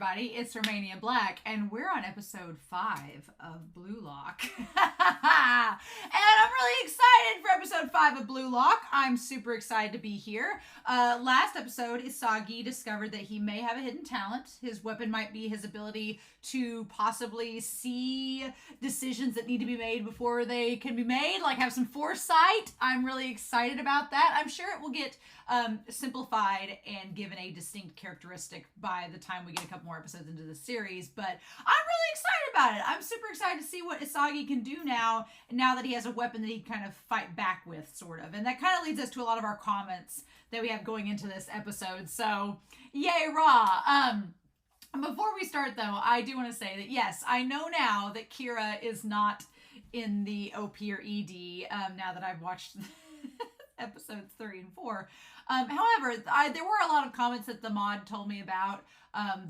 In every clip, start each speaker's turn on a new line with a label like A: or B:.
A: everybody, it's Romania Black, and we're on episode 5 of Blue Lock. And I'm really excited for episode 5 of Blue Lock. I'm super excited to be here. Last episode, Isagi discovered that he may have a hidden talent. His weapon might be his ability to possibly see decisions that need to be made before they can be made, like have some foresight. I'm really excited about that. I'm sure it will get simplified and given a distinct characteristic by the time we get a couple more episodes into the series, but I'm really excited about it. I'm super excited to see what Isagi can do now that he has a weapon that he can kind of fight back with, sort of. And that kind of leads us to a lot of our comments that we have going into this episode, so yay raw. Before we start though, I do want to say that yes, I know now that Kira is not in the OP or ED, now that I've watched episodes 3 and 4. However, there were a lot of comments that the mod told me about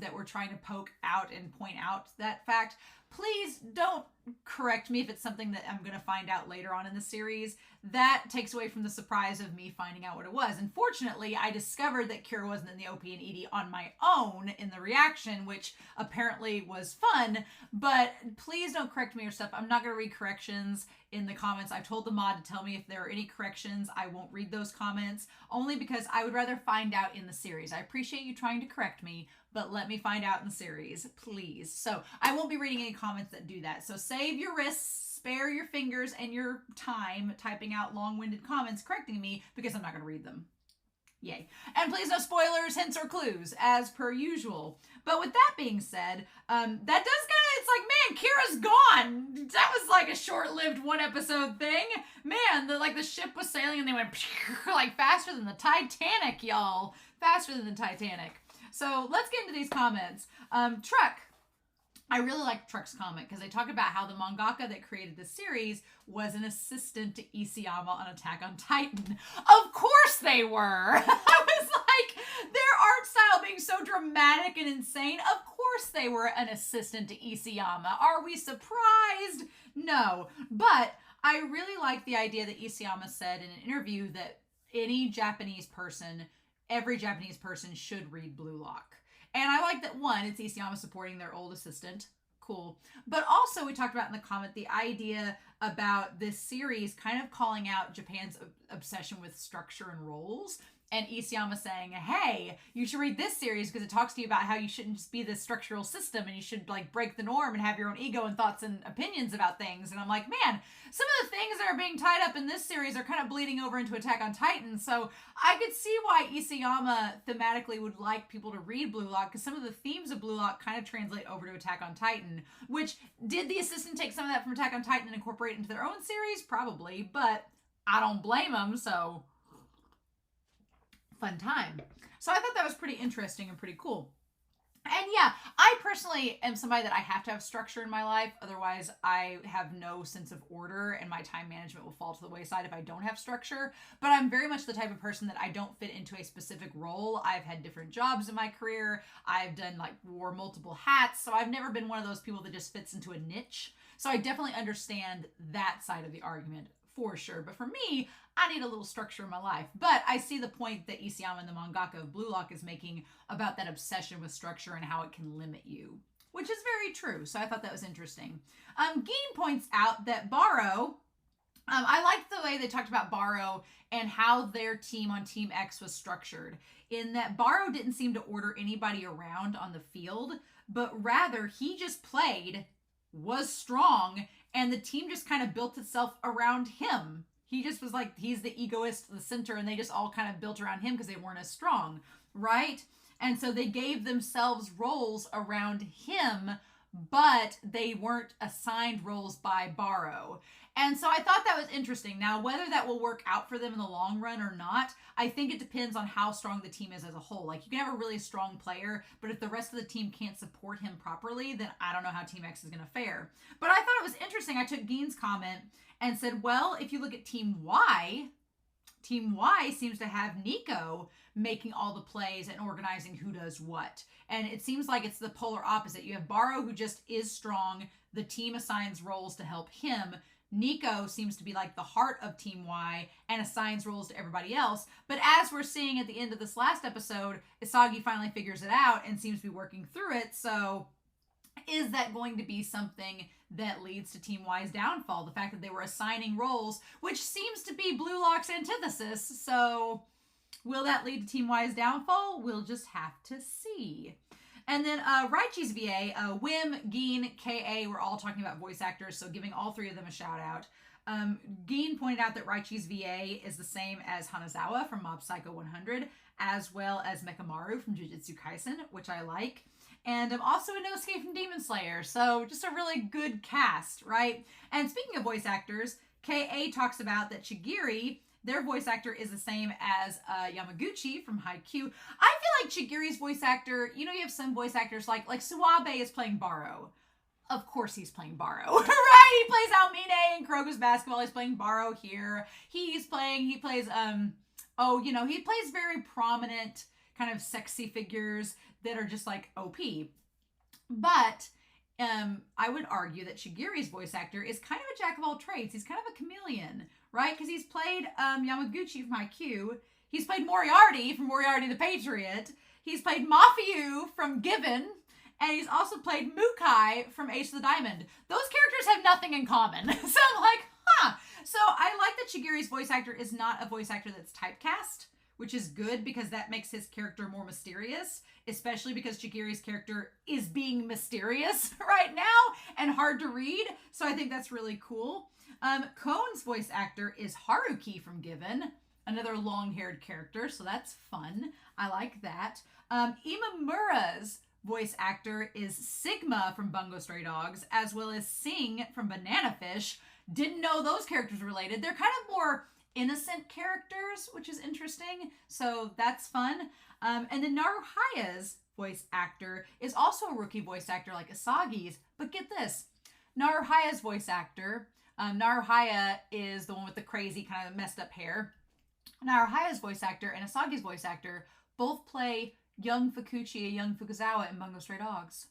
A: that were trying to poke out and point out that fact. Please don't correct me if it's something that I'm going to find out later on in the series. That takes away from the surprise of me finding out what it was. Unfortunately, I discovered that Kira wasn't in the OP and ED on my own in the reaction, which apparently was fun, but please don't correct me or stuff. I'm not going to read corrections in the comments. I've told the mod to tell me if there are any corrections. I won't read those comments, only because I would rather find out in the series. I appreciate you trying to correct me, but let me find out in the series, please. So I won't be reading any comments that do that. So save your wrists, spare your fingers and your time typing out long-winded comments correcting me, because I'm not going to read them. Yay. And please no spoilers, hints, or clues, as per usual. But with that being said, that does kind of, it's like, man, Kira's gone. That was like a short-lived one-episode thing. Man, the ship was sailing and they went like faster than the Titanic, y'all. Faster than the Titanic. So let's get into these comments. Truck. I really like Truck's comment because they talk about how the mangaka that created this series was an assistant to Isayama on Attack on Titan. Of course they were. I was like, their art style being so dramatic and insane. Of course they were an assistant to Isayama. Are we surprised? No. But I really like the idea that Isayama said in an interview that every Japanese person should read Blue Lock. And I like that, one, it's Isayama supporting their old assistant. Cool. But also, we talked about in the comment the idea about this series kind of calling out Japan's obsession with structure and roles. And Isayama saying, hey, you should read this series because it talks to you about how you shouldn't just be this structural system and you should like break the norm and have your own ego and thoughts and opinions about things. And I'm like, man, some of the things that are being tied up in this series are kind of bleeding over into Attack on Titan. So I could see why Isayama thematically would like people to read Blue Lock, because some of the themes of Blue Lock kind of translate over to Attack on Titan, which did the assistant take some of that from Attack on Titan and incorporate it into their own series? Probably, but I don't blame them, so fun time. So I thought that was pretty interesting and pretty cool. And yeah, I personally am somebody that I have to have structure in my life. Otherwise, I have no sense of order and my time management will fall to the wayside if I don't have structure. But I'm very much the type of person that I don't fit into a specific role. I've had different jobs in my career. I've wore multiple hats. So I've never been one of those people that just fits into a niche. So I definitely understand that side of the argument for sure. But for me, I need a little structure in my life. But I see the point that Isayama and the mangaka of Blue Lock is making about that obsession with structure and how it can limit you, which is very true. So I thought that was interesting. Geen points out that Barrow, I liked the way they talked about Barrow and how their team on Team X was structured, in that Barrow didn't seem to order anybody around on the field, but rather he just played, was strong, and the team just kind of built itself around him. He just was like, he's the egoist, the center, and they just all kind of built around him because they weren't as strong, right? And so they gave themselves roles around him, but they weren't assigned roles by Barrow. And so I thought that was interesting. Now, whether that will work out for them in the long run or not, I think it depends on how strong the team is as a whole. Like, you can have a really strong player, but if the rest of the team can't support him properly, then I don't know how Team X is going to fare. But I thought it was interesting. I took Geen's comment and said, well, if you look at Team Y seems to have Niko making all the plays and organizing who does what. And it seems like it's the polar opposite. You have Barrow, who just is strong. The team assigns roles to help him. Niko seems to be like the heart of Team Y and assigns roles to everybody else. But as we're seeing at the end of this last episode, Isagi finally figures it out and seems to be working through it. So is that going to be something that leads to Team Y's downfall? The fact that they were assigning roles, which seems to be Blue Lock's antithesis. So will that lead to Team Y's downfall? We'll just have to see. And then Raichi's VA, Wim, Geen, K.A. were all talking about voice actors, so giving all three of them a shout out. Geen pointed out that Raichi's VA is the same as Hanazawa from Mob Psycho 100, as well as Mekamaru from Jujutsu Kaisen, which I like. And also Inosuke from Demon Slayer, so just a really good cast, right? And speaking of voice actors, K.A. talks about that Chigiri, their voice actor, is the same as Yamaguchi from Haikyuu. I feel like Chigiri's voice actor, you have some voice actors like Suabe is playing Baro. Of course he's playing Baro, right? He plays Almine in Kuroko's Basketball. He's playing Baro here. He plays very prominent kind of sexy figures that are just like OP. But I would argue that Chigiri's voice actor is kind of a jack of all trades. He's kind of a chameleon, right? Because he's played Yamaguchi from Haikyuu. He's played Moriarty from Moriarty the Patriot. He's played Mafiu from Given. And he's also played Mukai from Ace of the Diamond. Those characters have nothing in common. So I'm like, huh. So I like that Chigiri's voice actor is not a voice actor that's typecast, which is good because that makes his character more mysterious, especially because Chigiri's character is being mysterious right now and hard to read. So I think that's really cool. Kone's voice actor is Haruki from Given, another long-haired character, so that's fun. I like that. Imamura's voice actor is Sigma from Bungo Stray Dogs, as well as Sing from Banana Fish. Didn't know those characters were related. They're kind of more innocent characters, which is interesting, so that's fun. And then Naruhaya's voice actor is also a rookie voice actor like Isagi's, but get this, Naruhaya's voice actor, Naruhaya is the one with the crazy kind of messed up hair. Naruhaya's voice actor and Isagi's voice actor both play young Fukuchi, young Fukuzawa in Bungo Stray Dogs.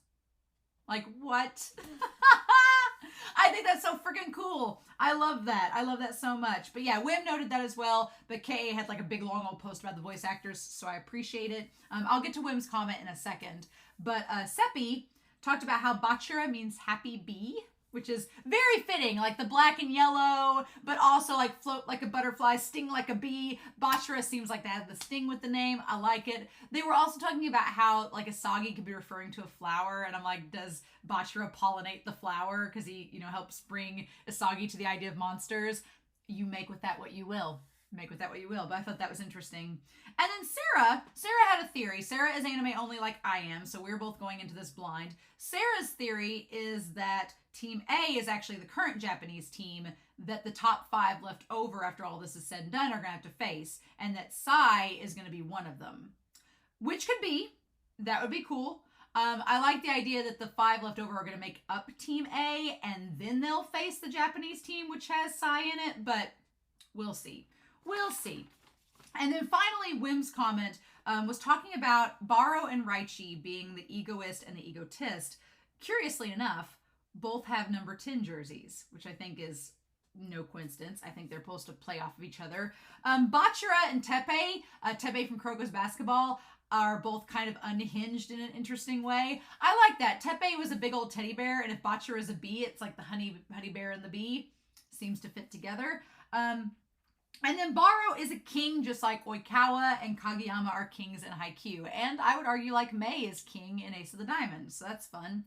A: Like, what? I think that's so freaking cool. I love that. I love that so much. But yeah, Wim noted that as well. But K.A. had like a big long old post about the voice actors, so I appreciate it. I'll get to Wim's comment in a second. But Seppi talked about how Bachira means happy bee, which is very fitting, like the black and yellow, but also like float like a butterfly, sting like a bee. Bachira seems like they have the sting with the name. I like it. They were also talking about how like Isagi could be referring to a flower, and I'm like, does Bachira pollinate the flower? Because he, helps bring Isagi to the idea of monsters. You make with that what you will. Make with that what you will. But I thought that was interesting. And then Sarah had a theory. Sarah is anime only like I am, so we're both going into this blind. Sarah's theory is that Team A is actually the current Japanese team that the top 5 left over after all this is said and done are going to have to face, and that Sai is going to be one of them. Which could be. That would be cool. I like the idea that the 5 left over are going to make up Team A, and then they'll face the Japanese team, which has Sai in it, but we'll see. We'll see. And then finally, Wim's comment was talking about Baro and Raichi being the egoist and the egotist. Curiously enough, both have number 10 jerseys, which I think is no coincidence. I think they're supposed to play off of each other. Bachira and Teppei, Teppei from Kuroko's Basketball, are both kind of unhinged in an interesting way. I like that. Teppei was a big old teddy bear, and if Bachira is a bee, it's like the honey bear and the bee. Seems to fit together. And then Baro is a king just like Oikawa and Kageyama are kings in Haikyuu. And I would argue like Mei is king in Ace of the Diamond. So that's fun.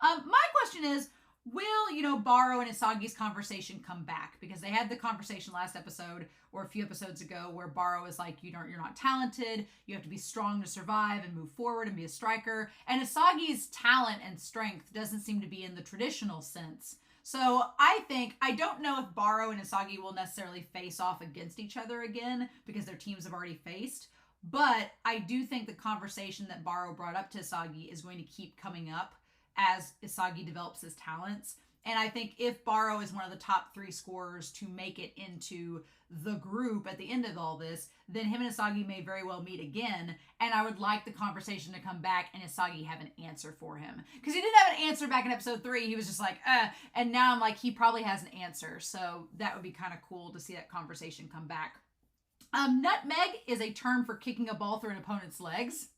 A: My question is, will, Baro and Isagi's conversation come back? Because they had the conversation last episode or a few episodes ago where Baro is like, you're not talented. You have to be strong to survive and move forward and be a striker. And Isagi's talent and strength doesn't seem to be in the traditional sense. So I don't know if Baro and Isagi will necessarily face off against each other again because their teams have already faced. But I do think the conversation that Baro brought up to Isagi is going to keep coming up as Isagi develops his talents. And I think if Baro is one of the top 3 scorers to make it into the group at the end of all this, then him and Isagi may very well meet again. And I would like the conversation to come back and Isagi have an answer for him. Because he didn't have an answer back in episode 3. He was just like, And now I'm like, he probably has an answer. So that would be kind of cool to see that conversation come back. Nutmeg is a term for kicking a ball through an opponent's legs.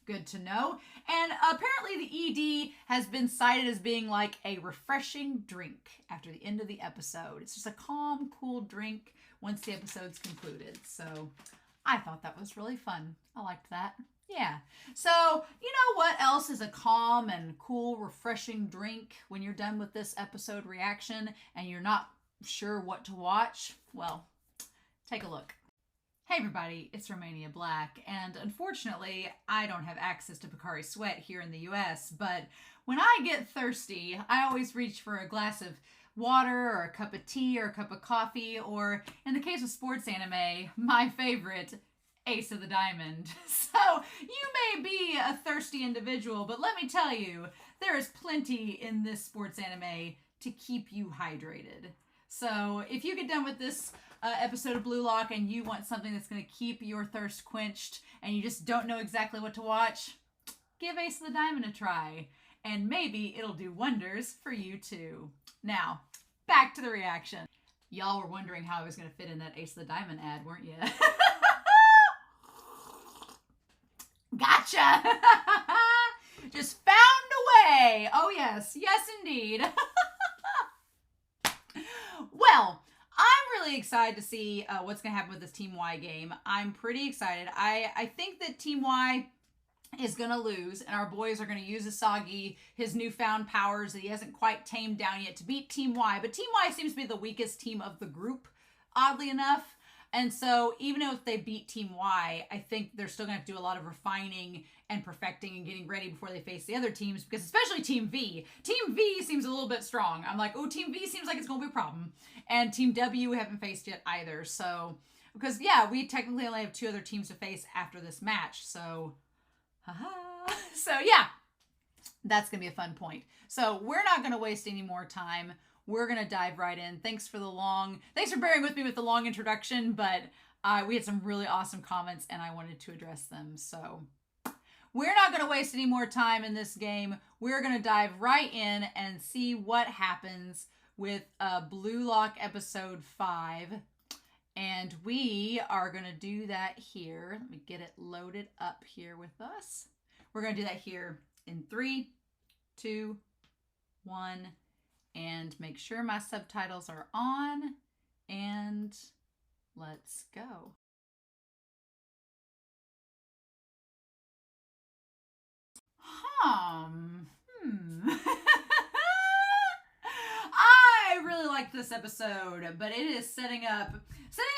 A: Good to know. And apparently the ED has been cited as being like a refreshing drink after the end of the episode. It's just a calm, cool drink once the episode's concluded. So I thought that was really fun. I liked that. Yeah. So, you know what else is a calm and cool, refreshing drink when you're done with this episode reaction and you're not sure what to watch? Well, take a look. Hey everybody, it's Romania Black, and unfortunately, I don't have access to Pocari Sweat here in the US, but when I get thirsty, I always reach for a glass of water or a cup of tea or a cup of coffee, or in the case of sports anime, my favorite, Ace of the Diamond. So, you may be a thirsty individual, but let me tell you, there is plenty in this sports anime to keep you hydrated. So, if you get done with this episode of Blue Lock and you want something that's going to keep your thirst quenched and you just don't know exactly what to watch, give Ace of the Diamond a try. And maybe it'll do wonders for you too. Now, back to the reaction. Y'all were wondering how I was going to fit in that Ace of the Diamond ad, weren't you? Gotcha! Just found a way. Oh yes, yes indeed. Well, I'm really excited to see what's going to happen with this Team Y game. I'm pretty excited. I think that Team Y is going to lose, and our boys are going to use Isagi, his newfound powers that he hasn't quite tamed down yet, to beat Team Y. But Team Y seems to be the weakest team of the group, oddly enough. And so even if they beat Team Y, I think they're still going to have to do a lot of refining and perfecting and getting ready before they face the other teams, because especially Team V. Team V seems a little bit strong. I'm like, oh, Team V seems like it's going to be a problem. And Team W we haven't faced yet either. So, because, yeah, we technically only have 2 other teams to face after this match. So, haha. So, yeah, that's going to be a fun point. So, we're not going to waste any more time. We're going to dive right in. Thanks for bearing with me with the long introduction, but we had some really awesome comments and I wanted to address them. So we're not going to waste any more time in this game. We're going to dive right in and see what happens with Blue Lock episode 5. And we are going to do that here. Let me get it loaded up here with us. We're going to do that here in 3, 2, 1. And make sure my subtitles are on, and let's go. I really liked this episode, but it is setting up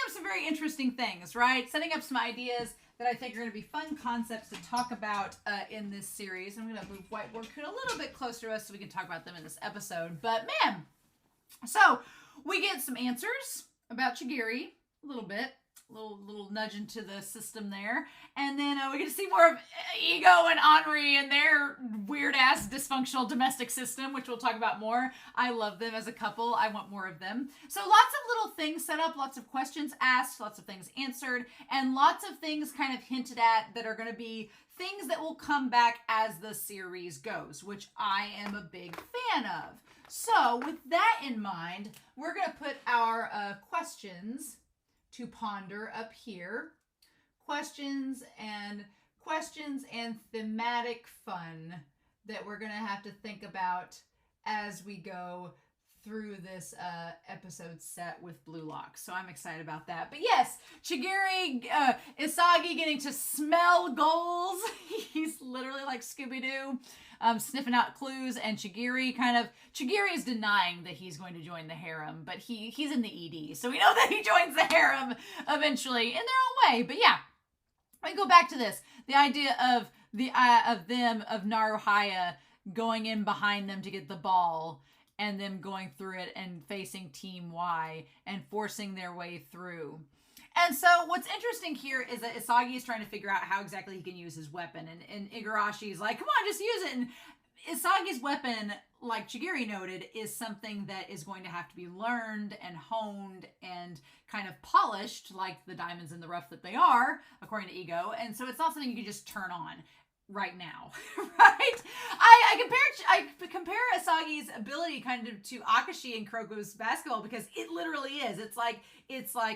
A: some very interesting things, right? Setting up some ideas that I think are going to be fun concepts to talk about in this series. I'm going to move Whiteboard Coon a little bit closer to us so we can talk about them in this episode. But man, so we get some answers about Chigiri, a little bit. Little nudge into the system there. And then we get to see more of Ego and Henri and their weird-ass dysfunctional domestic system, which we'll talk about more. I love them as a couple. I want more of them. So lots of little things set up, lots of questions asked, lots of things answered, and lots of things kind of hinted at that are going to be things that will come back as the series goes, which I am a big fan of. So with that in mind, we're going to put our questions to ponder up here. Questions and thematic fun that we're going to have to think about as we go through this episode set with Blue Lock. So I'm excited about that. But yes, Chigiri, Isagi getting to smell goals. He's literally like Scooby-Doo, sniffing out clues, and Chigiri is denying that he's going to join the harem, but he's in the ED. So we know that he joins the harem eventually in their own way. But yeah, we go back to this. The idea of Naruhaya going in behind them to get the ball, and them going through it and facing Team Y and forcing their way through. And so what's interesting here is that Isagi is trying to figure out how exactly he can use his weapon. And Igarashi is like, come on, just use it. And Isagi's weapon, like Chigiri noted, is something that is going to have to be learned and honed and kind of polished, like the diamonds in the rough that they are, according to Ego. And so it's not something you can just turn on right now, right? I compare Isagi's ability kind of to Akashi in Kuroko's basketball, because it literally is. It's like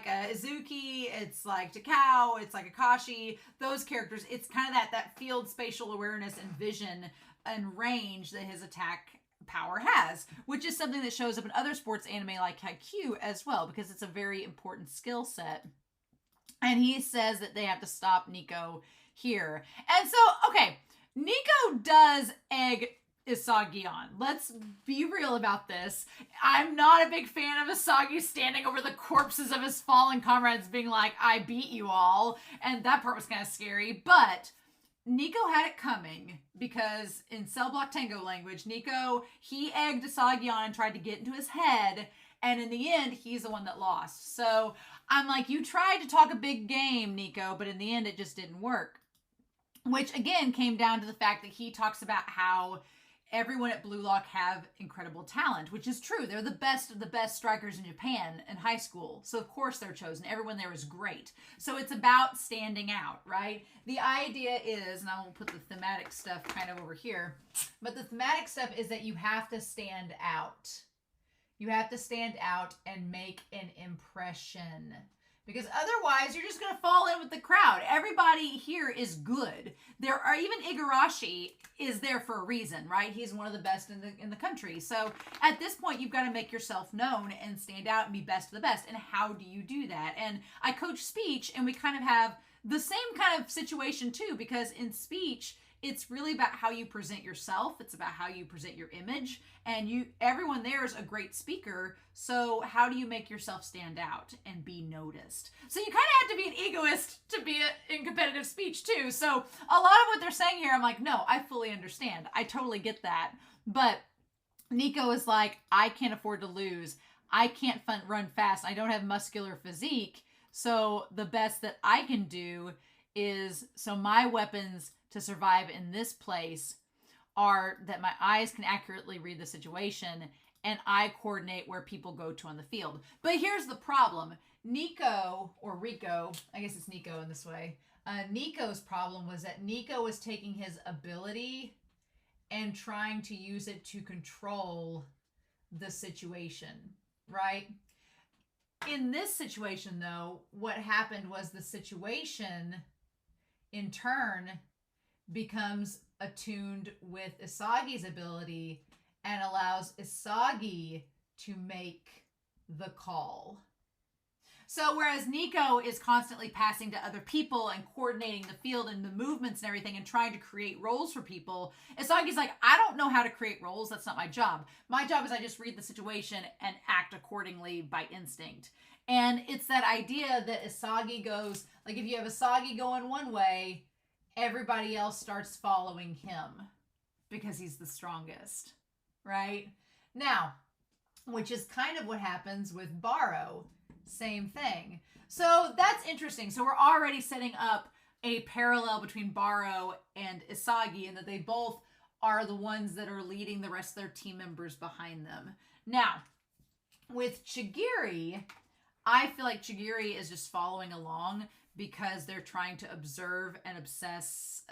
A: a Izuki, it's like Takao, it's like Akashi. Those characters, it's kind of that field spatial awareness and vision and range that his attack power has, which is something that shows up in other sports anime like Haikyuu as well, because it's a very important skill set. And he says that they have to stop Niko here. And so, okay, Niko does egg Isagi on. Let's be real about this. I'm not a big fan of Isagi standing over the corpses of his fallen comrades being like, I beat you all. And that part was kind of scary. But Niko had it coming, because in Cell Block Tango language, Niko, he egged Isagi on and tried to get into his head. And in the end, he's the one that lost. So I'm like, you tried to talk a big game, Niko, but in the end, it just didn't work. Which, again, came down to the fact that he talks about how everyone at Blue Lock have incredible talent, which is true. They're the best of the best strikers in Japan in high school. So, of course, they're chosen. Everyone there is great. So it's about standing out, right? The idea is, and I will put the thematic stuff kind of over here, but the thematic stuff is that you have to stand out. You have to stand out and make an impression. Because otherwise, you're just going to fall in with the crowd. Everybody here is good. There are, even Igarashi is there for a reason, right? He's one of the best in the country. So at this point, you've got to make yourself known and stand out and be best of the best. And how do you do that? And I coach speech, and we kind of have the same kind of situation too, because in speech, it's really about how you present yourself. It's about how you present your image, and everyone there is a great speaker. So how do you make yourself stand out and be noticed? So you kind of have to be an egoist to be in competitive speech too. So a lot of what they're saying here, I'm like, no, I fully understand. I totally get that. But Niko is like, I can't afford to lose. I can't run fast. I don't have muscular physique. So the best that I can do is, so my weapons to survive in this place are that my eyes can accurately read the situation and I coordinate where people go to on the field. But here's the problem. Niko, or Rico, I guess it's Niko in this way. Niko's problem was that Niko was taking his ability and trying to use it to control the situation, right? In this situation, though, what happened was the situation in turn becomes attuned with Isagi's ability and allows Isagi to make the call. So whereas Niko is constantly passing to other people and coordinating the field and the movements and everything and trying to create roles for people, Isagi's like, I don't know how to create roles. That's not my job. My job is I just read the situation and act accordingly by instinct. And it's that idea that Isagi goes, like if you have Isagi going one way, everybody else starts following him because he's the strongest, right? Now, which is kind of what happens with Baro. Same thing. So that's interesting. So we're already setting up a parallel between Baro and Isagi, and that they both are the ones that are leading the rest of their team members behind them. Now, with Chigiri, I feel like Chigiri is just following along because they're trying to observe and assess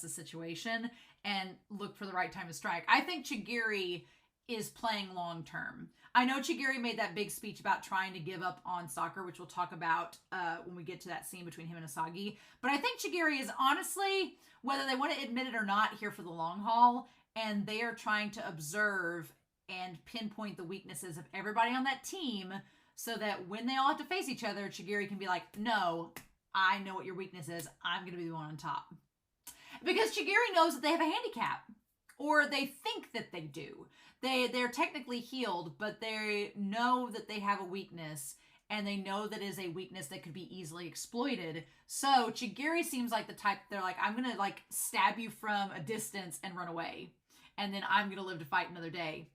A: the situation and look for the right time to strike. I think Chigiri is playing long term. I know Chigiri made that big speech about trying to give up on soccer, which we'll talk about when we get to that scene between him and Isagi. But I think Chigiri is honestly, whether they want to admit it or not, here for the long haul. And they are trying to observe and pinpoint the weaknesses of everybody on that team so that when they all have to face each other, Chigiri can be like, no, I know what your weakness is. I'm going to be the one on top. Because Chigiri knows that they have a handicap. Or they think that they do. They're technically healed, but they know that they have a weakness, and they know that is a weakness that could be easily exploited. So Chigiri seems like the type, they're like, I'm going to like stab you from a distance and run away. And then I'm going to live to fight another day.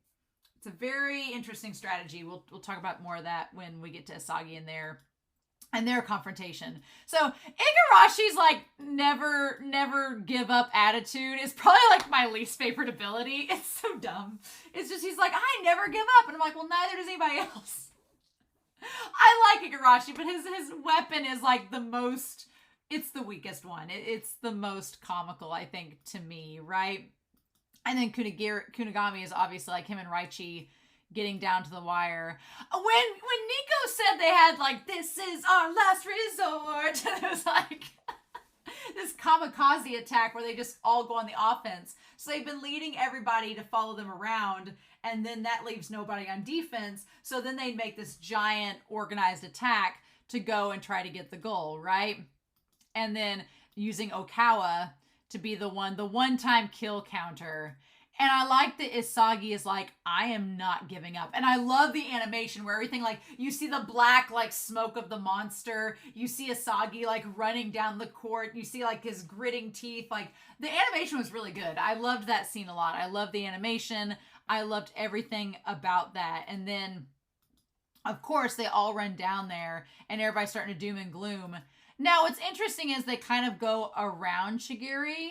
A: It's a very interesting strategy. We'll talk about more of that when we get to Isagi in there. and their confrontation. So Igarashi's like never give up attitude is probably like my least favorite ability. It's so dumb. It's just, he's like, I never give up. And I'm like, well, neither does anybody else. I like Igarashi, but his weapon is like the most, it's the weakest one. It's the most comical, I think, to me, right? And then Kunigami is obviously like him and Raichi getting down to the wire. When Niko said they had like, this is our last resort, it was like this kamikaze attack where they just all go on the offense. So they've been leading everybody to follow them around, and then that leaves nobody on defense. So then they make this giant organized attack to go and try to get the goal, right? And then using Okawa to be the one-time kill counter. And I like that Isagi is like, I am not giving up. And I love the animation where everything, like, you see the black, like, smoke of the monster. You see Isagi, like, running down the court. You see, like, his gritting teeth. Like, the animation was really good. I loved that scene a lot. I loved the animation. I loved everything about that. And then, of course, they all run down there, and everybody's starting to doom and gloom. Now, what's interesting is they kind of go around Shigiri,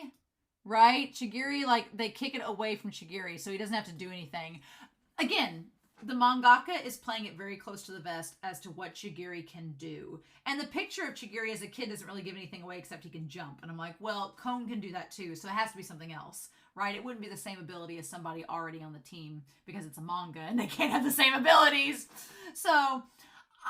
A: right? Shigiri, like, they kick it away from Shigiri, so he doesn't have to do anything. Again, the mangaka is playing it very close to the vest as to what Shigiri can do. And the picture of Shigiri as a kid doesn't really give anything away except he can jump. And I'm like, well, Kon can do that too, so it has to be something else, right? It wouldn't be the same ability as somebody already on the team because it's a manga and they can't have the same abilities. So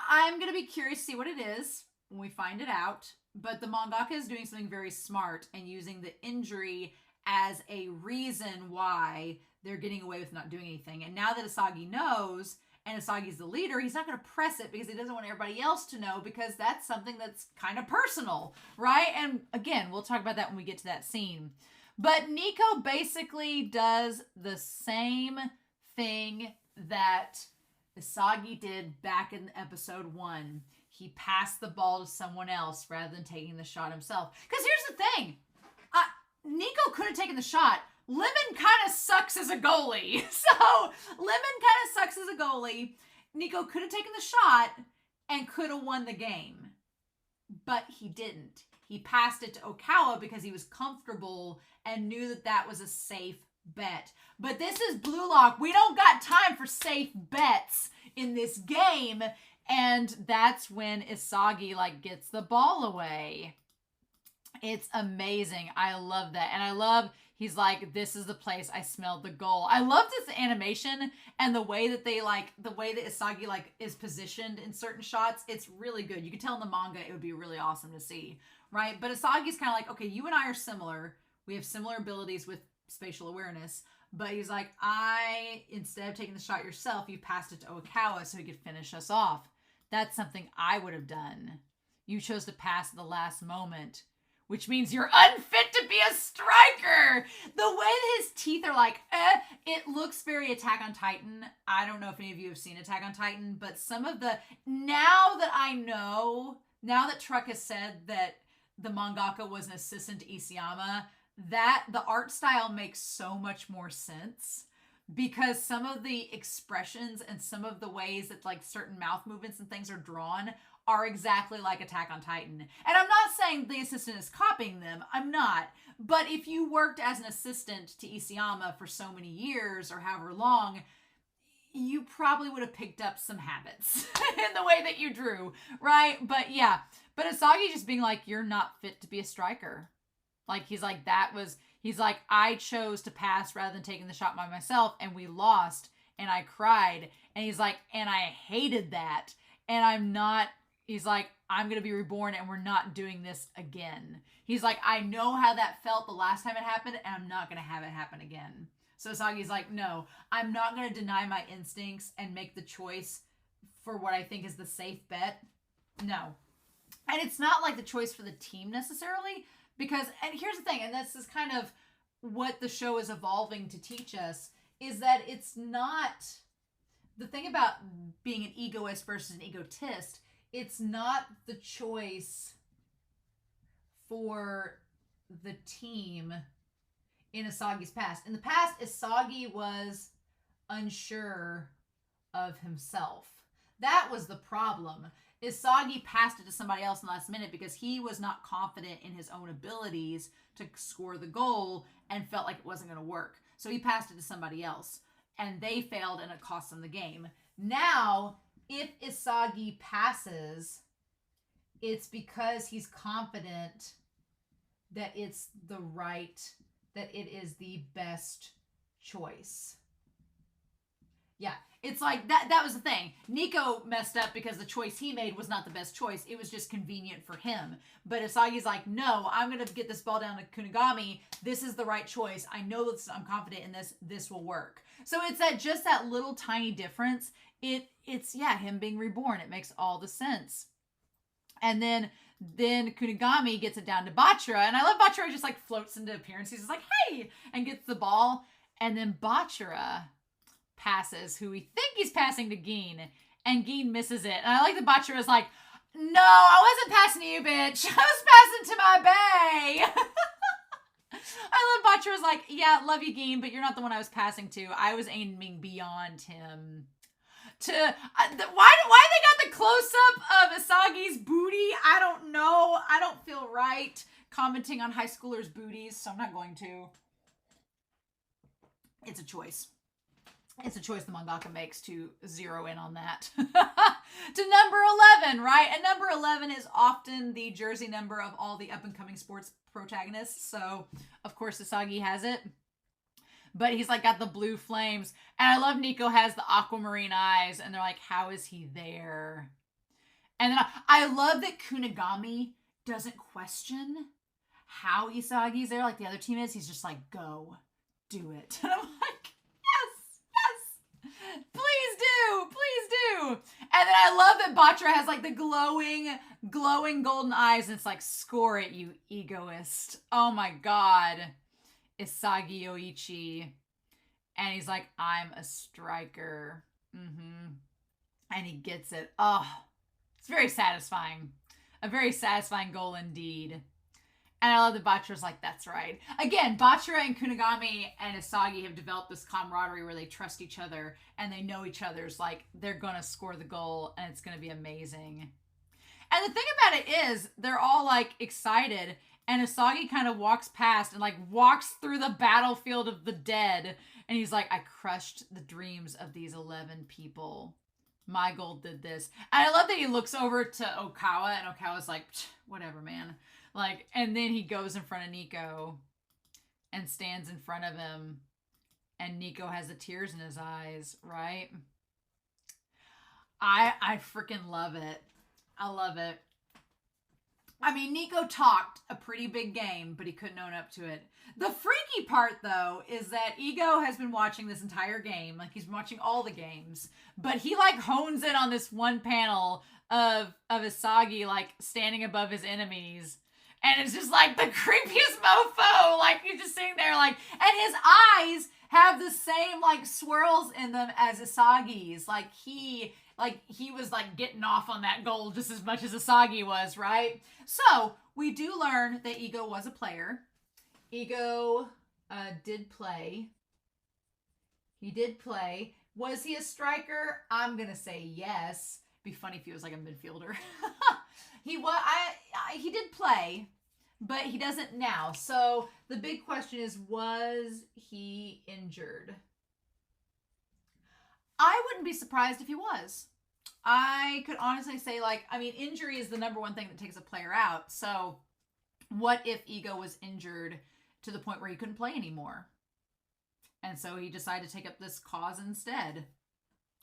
A: I'm going to be curious to see what it is when we find it out. But the mangaka is doing something very smart and using the injury as a reason why they're getting away with not doing anything. And now that Isagi knows, and Isagi's the leader, he's not going to press it because he doesn't want everybody else to know, because that's something that's kind of personal, right? And again, we'll talk about that when we get to that scene. But Niko basically does the same thing that Isagi did back in episode 1. He passed the ball to someone else rather than taking the shot himself. Because here's the thing. Niko could have taken the shot. Lemon kind of sucks as a goalie. So, Lemon kind of sucks as a goalie. Niko could have taken the shot and could have won the game. But he didn't. He passed it to Okawa because he was comfortable and knew that that was a safe bet. But this is Blue Lock. We don't got time for safe bets in this game. And that's when Isagi, like, gets the ball away. It's amazing. I love that. And I love, he's like, this is the place I smelled the goal. I love this animation and the way that they, like, the way that Isagi, like, is positioned in certain shots. It's really good. You can tell in the manga it would be really awesome to see, right? But Isagi's kind of like, okay, you and I are similar. We have similar abilities with spatial awareness. But he's like, instead of taking the shot yourself, you passed it to Okawa so he could finish us off. That's something I would have done. You chose to pass at the last moment, which means you're unfit to be a striker. The way that his teeth are like, it looks very Attack on Titan. I don't know if any of you have seen Attack on Titan, but some of the, now that Truck has said that the mangaka was an assistant to Isayama, that the art style makes so much more sense. Because some of the expressions and some of the ways that, like, certain mouth movements and things are drawn are exactly like Attack on Titan. And I'm not saying the assistant is copying them. I'm not. But if you worked as an assistant to Isayama for so many years or however long, you probably would have picked up some habits in the way that you drew, right? But yeah. But Isagi just being like, you're not fit to be a striker. Like, he's like, he's like, I chose to pass rather than taking the shot by myself, and we lost, and I cried. And he's like, and I hated that. And he's like, I'm going to be reborn, and we're not doing this again. He's like, I know how that felt the last time it happened, and I'm not going to have it happen again. So Isagi's like, no, I'm not going to deny my instincts and make the choice for what I think is the safe bet. No. And it's not like the choice for the team necessarily, because, and here's the thing, and this is kind of what the show is evolving to teach us, is that it's not, the thing about being an egoist versus an egotist, it's not the choice for the team in Isagi's past. In the past, Isagi was unsure of himself. That was the problem. Isagi passed it to somebody else in the last minute because he was not confident in his own abilities to score the goal and felt like it wasn't going to work. So he passed it to somebody else, and they failed, and it cost them the game. Now, if Isagi passes, it's because he's confident that it's the right, that it is the best choice. Yeah, it's like that was the thing. Niko messed up because the choice he made was not the best choice. It was just convenient for him. But Isagi's like, no, I'm going to get this ball down to Kunigami. This is the right choice. I know that I'm confident in this. This will work. So it's just that little tiny difference. It's him being reborn. It makes all the sense. And then Kunigami gets it down to Bachara. And I love Bachara just like floats into appearance. He's just like, hey, and gets the ball. And then Bachara passes who we think he's passing to Gin, and Gin misses it. And I like that Bachara is like, no, I wasn't passing to you, bitch. I was passing to my bae. I love Bachara's like, yeah, love you, Gin, but you're not the one I was passing to. I was aiming beyond him. Why they got the close-up of Isagi's booty? I don't know. I don't feel right commenting on high schoolers' booties, so I'm not going to. It's a choice. It's a choice the mangaka makes to zero in on that. To number 11, right? And number 11 is often the jersey number of all the up-and-coming sports protagonists. So, of course, Isagi has it. But he's like got the blue flames. And I love Niko has the aquamarine eyes. And they're like, how is he there? And then I love that Kunigami doesn't question how Isagi's there like the other team is. He's just like, go, do it. And I'm like, please do. And then I love that Bachara has like the glowing golden eyes, and it's like, score it, you egoist. Oh my god. Isagi Yoichi. And he's like, I'm a striker. And he gets it. Oh, it's very satisfying. A very satisfying goal indeed. And I love that Bachara's like, that's right. Again, Bachara and Kunigami and Isagi have developed this camaraderie where they trust each other and they know each other's like, they're going to score the goal and it's going to be amazing. And the thing about it is, they're all like excited, and Isagi kind of walks past and like walks through the battlefield of the dead. And he's like, I crushed the dreams of these 11 people. My goal did this. And I love that he looks over to Okawa, and Okawa's like, whatever, man. Like, and then he goes in front of Niko and stands in front of him, and Niko has the tears in his eyes, right? I freaking love it. I love it. I mean, Niko talked a pretty big game, but he couldn't own up to it. The freaky part, though, is that Ego has been watching this entire game. Like, he's been watching all the games. But he, like, hones in on this one panel of Isagi, like, standing above his enemies. And it's just, like, the creepiest mofo. Like, you're just sitting there, like... And his eyes have the same, like, swirls in them as Isagi's. Like, he was, like, getting off on that goal just as much as Isagi was, right? So, we do learn that Ego was a player. Ego did play. He did play. Was he a striker? I'm going to say yes. Be funny if he was, like, a midfielder. He did play, but he doesn't now. So, the big question is, was he injured? I wouldn't be surprised if he was. I could honestly say, like, I mean, injury is the number one thing that takes a player out. So, what if Ego was injured to the point where he couldn't play anymore? And so he decided to take up this cause instead.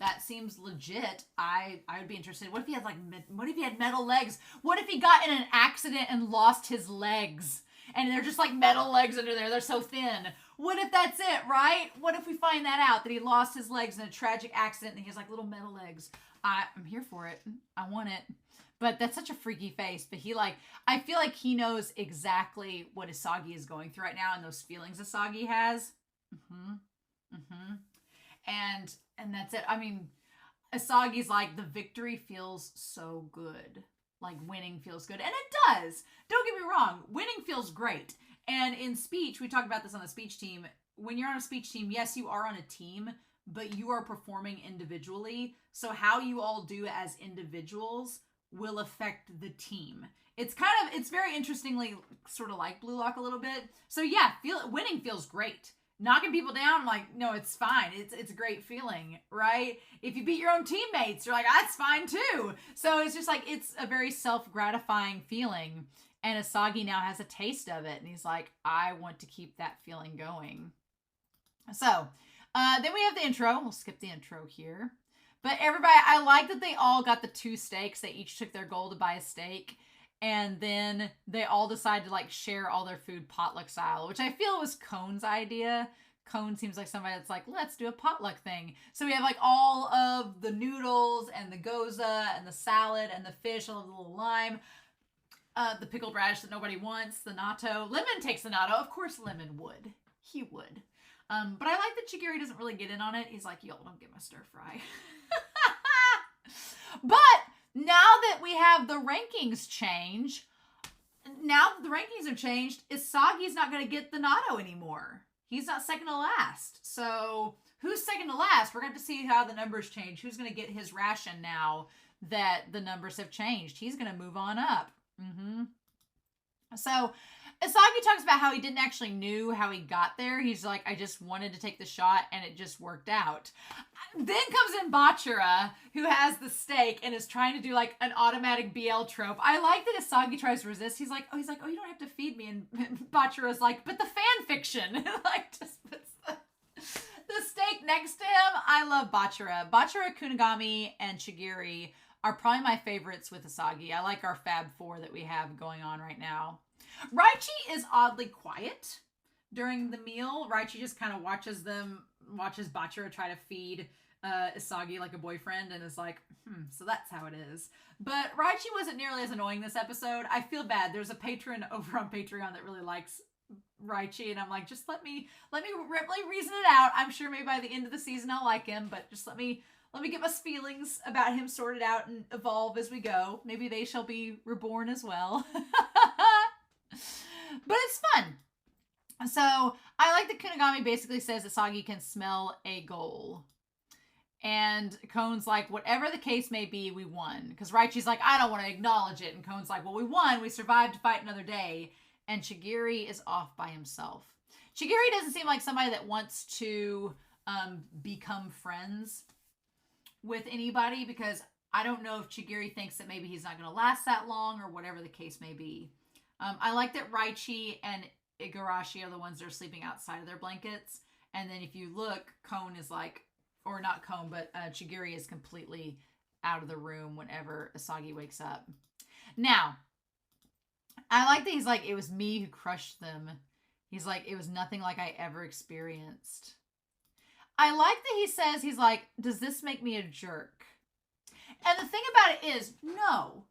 A: That seems legit. I would be interested. What if he had metal legs? What if he got in an accident and lost his legs? And they're just like metal legs under there. They're so thin. What if that's it, right? What if we find that out, that he lost his legs in a tragic accident and he has like little metal legs? I'm here for it. I want it. But that's such a freaky face. But I feel like he knows exactly what Isagi is going through right now and those feelings Isagi has. And that's it. I mean, Isagi's like, the victory feels so good. Like, winning feels good. And it does. Don't get me wrong. Winning feels great. And in speech, we talked about this on the speech team. When you're on a speech team, yes, you are on a team, but you are performing individually. So how you all do as individuals will affect the team. It's very interestingly sort of like Blue Lock a little bit. So yeah, winning feels great. Knocking people down, I'm like, no, it's fine. It's a great feeling, right? If you beat your own teammates, you're like, that's fine too. So it's just like, it's a very self-gratifying feeling. And Isagi now has a taste of it. And he's like, I want to keep that feeling going. So then we have the intro. We'll skip the intro here. But everybody, I like that they all got the 2 steaks. They each took their goal to buy a steak. And then they all decided to like share all their food potluck style, which I feel was Cone's idea. Cone seems like somebody that's like, let's do a potluck thing. So we have like all of the noodles and the gyoza and the salad and the fish, all of the little lime, the pickled radish that nobody wants, the natto. Lemon takes the natto. Of course Lemon would. He would. But I like that Chigiri doesn't really get in on it. He's like, y'all don't get my stir fry. But now that we have the rankings change, now that the rankings have changed, Isagi's not going to get the natto anymore. He's not second to last. So who's second to last? We're going to have to see how the numbers change. Who's going to get his ration now that the numbers have changed? He's going to move on up. So Isagi talks about how he didn't actually knew how he got there. He's like, I just wanted to take the shot and it just worked out. Then comes in Bachara, who has the steak and is trying to do like an automatic BL trope. I like that Isagi tries to resist. He's like, oh, you don't have to feed me. And Bachara's like, but the fan fiction. Like, just puts the steak next to him. I love Bachara. Bachara, Kunigami, and Chigiri are probably my favorites with Isagi. I like our Fab 4 that we have going on right now. Raichi is oddly quiet during the meal. Raichi just kind of watches Bachara try to feed Isagi like a boyfriend and is like, so that's how it is. But Raichi wasn't nearly as annoying this episode. I feel bad. There's a patron over on Patreon that really likes Raichi, and I'm like, just let me reason it out. I'm sure maybe by the end of the season I'll like him, but just let me get my feelings about him sorted out and evolve as we go. Maybe they shall be reborn as well. But it's fun. So I like that Kunigami basically says Isagi can smell a goal. And Kone's like, whatever the case may be, we won. Because Raichi's like, I don't want to acknowledge it. And Kone's like, well, we won. We survived to fight another day. And Chigiri is off by himself. Chigiri doesn't seem like somebody that wants to become friends with anybody, because I don't know if Chigiri thinks that maybe he's not going to last that long or whatever the case may be. I like that Raichi and Igarashi are the ones that are sleeping outside of their blankets. And then if you look, Kone is like, or not Kone, but Chigiri is completely out of the room whenever Isagi wakes up. Now, I like that he's like, it was me who crushed them. He's like, it was nothing like I ever experienced. I like that he says, he's like, does this make me a jerk? And the thing about it is, no.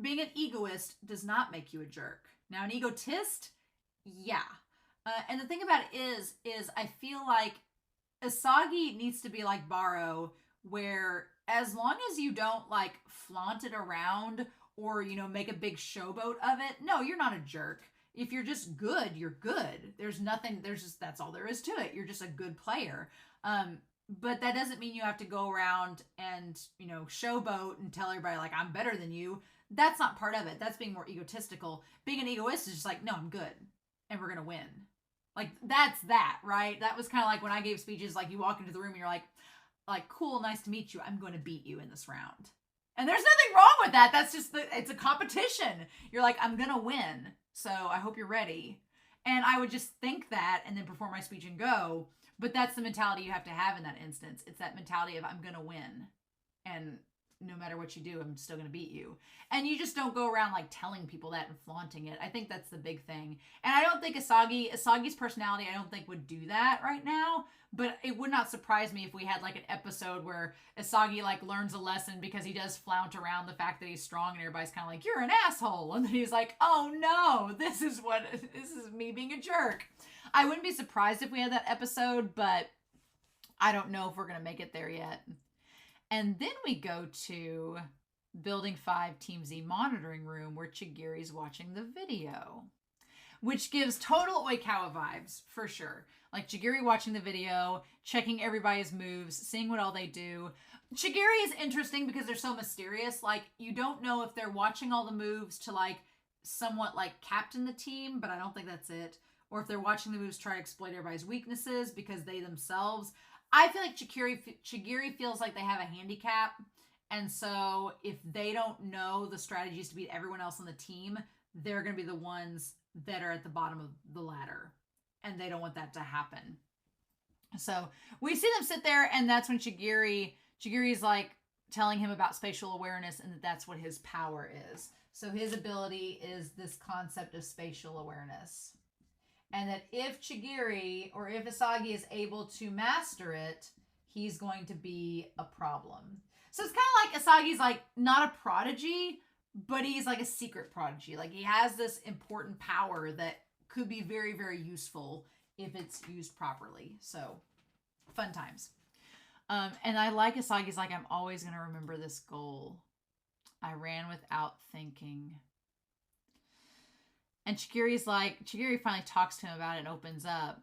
A: Being an egoist does not make you a jerk. Now, an egotist, yeah. And the thing about it is I feel like Isagi needs to be like Baro, where as long as you don't like flaunt it around or, make a big showboat of it, no, you're not a jerk. If you're just good, you're good. That's all there is to it. You're just a good player. But that doesn't mean you have to go around and, showboat and tell everybody like, I'm better than you. That's not part of it. That's being more egotistical. Being an egoist is just like, no, I'm good. And we're going to win. Like, that's that, right? That was kind of like when I gave speeches, like you walk into the room and you're like, cool, nice to meet you. I'm going to beat you in this round. And there's nothing wrong with that. That's just, it's a competition. You're like, I'm going to win. So I hope you're ready. And I would just think that and then perform my speech and go. But that's the mentality you have to have in that instance. It's that mentality of I'm going to win. And no matter what you do, I'm still going to beat you. And you just don't go around like telling people that and flaunting it. I think that's the big thing. And I don't think Isagi's personality, I don't think would do that right now. But it would not surprise me if we had like an episode where Isagi like learns a lesson because he does flaunt around the fact that he's strong and everybody's kind of like, you're an asshole. And then he's like, oh no, this is me being a jerk. I wouldn't be surprised if we had that episode, but I don't know if we're going to make it there yet. And then we go to Building 5 Team Z monitoring room where Chigiri's watching the video. which gives total Oikawa vibes for sure. Like Chigiri watching the video, checking everybody's moves, seeing what all they do. Chigiri is interesting because they're so mysterious. Like, you don't know if they're watching all the moves to, like, somewhat, like, captain the team, but I don't think that's it. Or if they're watching the moves try to exploit everybody's weaknesses because they themselves... I feel like Chigiri feels like they have a handicap. And so if they don't know the strategies to beat everyone else on the team, they're going to be the ones that are at the bottom of the ladder. And they don't want that to happen. So we see them sit there, and that's when Chigiri's like telling him about spatial awareness and that that's what his power is. So his ability is this concept of spatial awareness. And that if Chigiri or if Isagi is able to master it, he's going to be a problem. So it's kind of like Isagi's like not a prodigy, but he's like a secret prodigy. Like he has this important power that could be very, very useful if it's used properly. So fun times. And I like Isagi's like, I'm always going to remember this goal. I ran without thinking. And Chigiri finally talks to him about it and opens up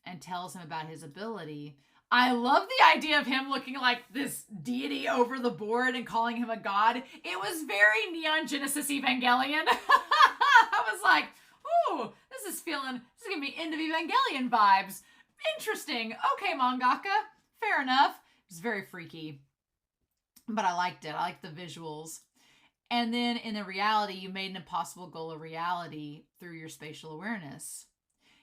A: and tells him about his ability. I love the idea of him looking like this deity over the board and calling him a god. It was very Neon Genesis Evangelion. I was like, ooh, this is giving me end of Evangelion vibes. Interesting. Okay, mangaka. Fair enough. It was very freaky. But I liked it. I liked the visuals. And then in the reality, you made an impossible goal a reality through your spatial awareness.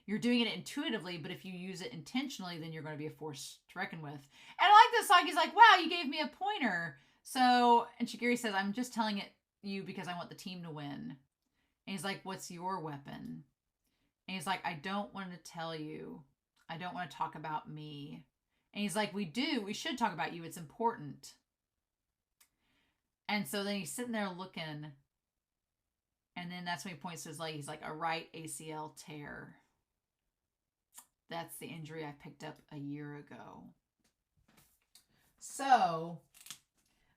A: You're doing it intuitively, but if you use it intentionally, then you're going to be a force to reckon with. And I like this song. He's like, wow, you gave me a pointer. And Chigiri says, I'm just telling it you because I want the team to win. And he's like, what's your weapon? And he's like, I don't want to tell you. I don't want to talk about me. And he's like, we should talk about you. It's important. And so then he's sitting there looking. And then that's when he points to his leg. He's like, a right ACL tear. That's the injury I picked up a year ago. So,